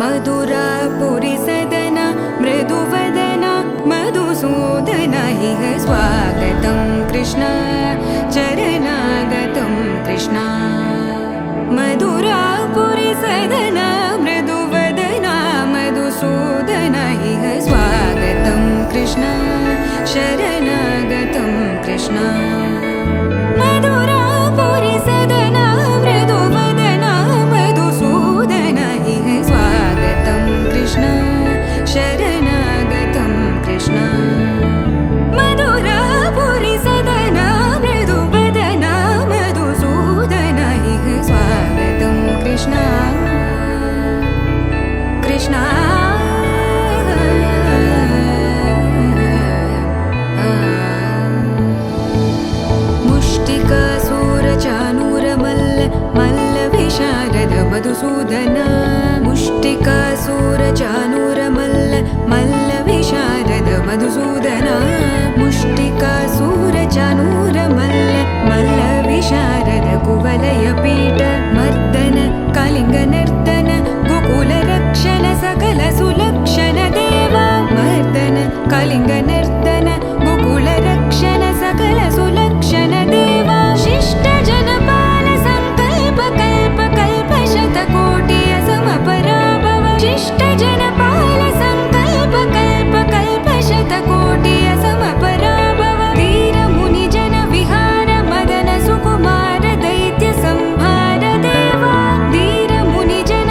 मधुरापुरी सदन मृदुवदन मधुसूदन इह स्वागतं कृष्ण चरणागतं कृष्ण मधुरापुरी सदन मृदुवदन मधुसूदन इह स्वागतं कृष्ण शरणागतं कृष्ण मधुरापुरी सदन मृदुवदन मधुसूदन इह स्वागतं कृष्ण शरणागतं कृष्ण मधुरापुरी सदन मृदुवदन मधुसूदन इह स्वागतं कृष्ण कृष्ण मधुसूदन मुष्टिकासुरचाणूरमल्ल मल्लविशारद मधुसूदन मुष्टिकासुरचाणूरमल्ल मल्लविशारद कुवलयपीठ मर्दन कलिङ्गनर्तन गोकुलरक्षण सकल सुलक्षण देवा मर्दन कलिङ्गनर्तन गोकुलरक्षण सकल सुलक्षण देवा शिष्ट जनपाल संकल्प कल्प कल्प शतकोटि असमपराभव शिष्ट जनपाल संकल्प कल्प कल्प शतकोटि असमपराभव वीर मुनि जन विहार मदन सुकुमार दैत्य संहार देवा वीर मुनि जन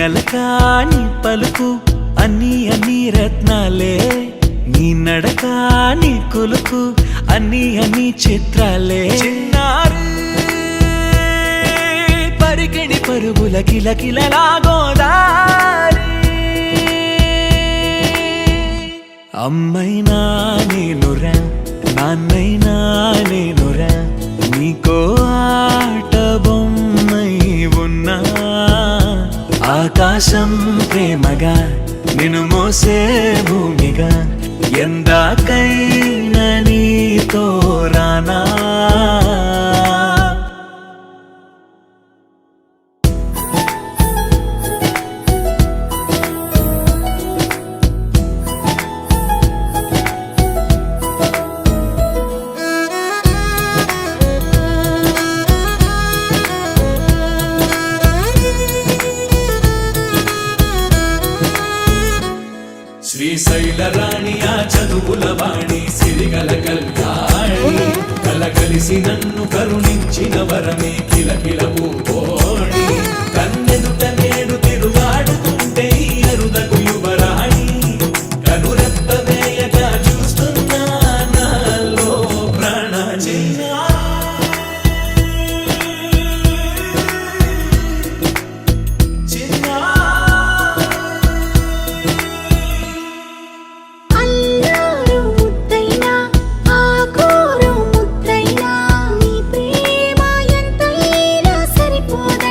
అలకాని పలుకు అన్ని అన్ని రత్నాలే నీ నడకాని కొలుకు అన్ని అన్ని చిత్రాలే చిన్నారి పరికిణి పరుగుల కిలకిలలాగోదారి అమ్మైనా నేనురా నాన్నైనా నేనురా నీకో ఆట బొమ్మై ఉన్నా ఆకాశం ప్రేమగా నిన్ను మోసే భూమిగా ఎందాకైనా నీతో రానా శ్రీశైలరాణియా చదువుల వాణి సిరిగల కల్యాణి కలకలిసి నన్ను కరుణించిన వరమే కిలకిల పూకోణి కన్నెదుట నేడు తిరుగాడుతుంటే ఈ అరుదకు యువరాణి కనురెప్ప వేయగా చూస్తున్నా నాలో ప్రాణ సరిపోదా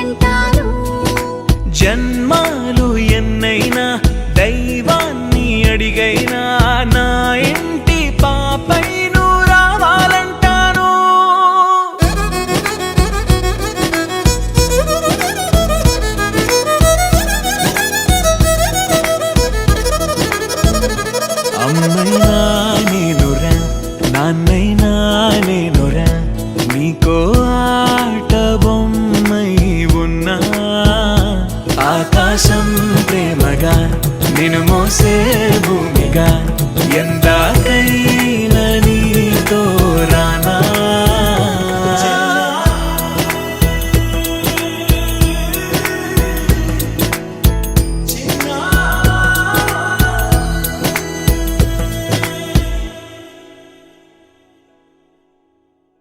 నిన్ను మోసే భూమిగా